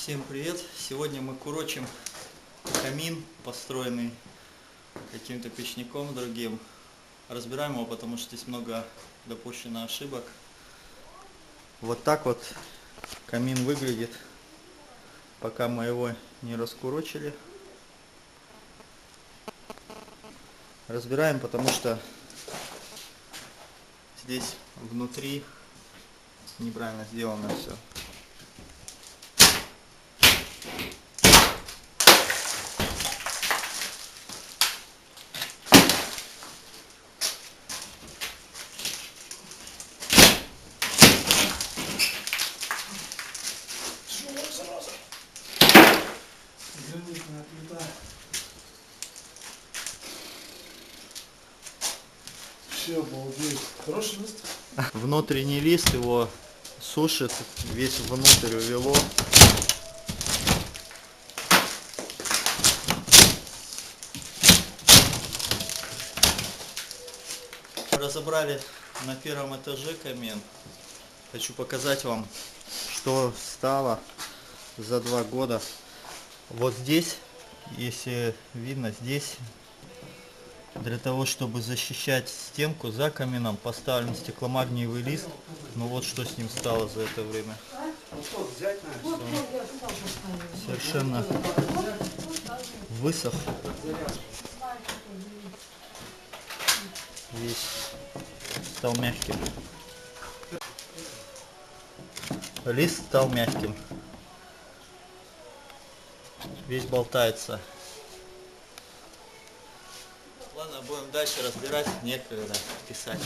Всем привет! Сегодня мы курочим камин, построенный каким-то печником другим. Разбираем его, потому что здесь много допущено ошибок. Вот так вот камин выглядит, пока мы его не раскурочили. Разбираем, потому что здесь внутри неправильно сделано все. Все, обалдеть. Хороший лист. Внутренний лист его сушит, весь внутрь увело. Разобрали на первом этаже камин. Хочу показать вам, что стало за 2 года. Вот здесь, если видно, здесь для того, чтобы защищать стенку за камином, поставлен стекломагниевый лист. Ну вот что с ним стало за это время. Совершенно высох. Весь стал мягким. Лист стал мягким. Весь болтается. Ладно, будем дальше разбирать, некогда писать.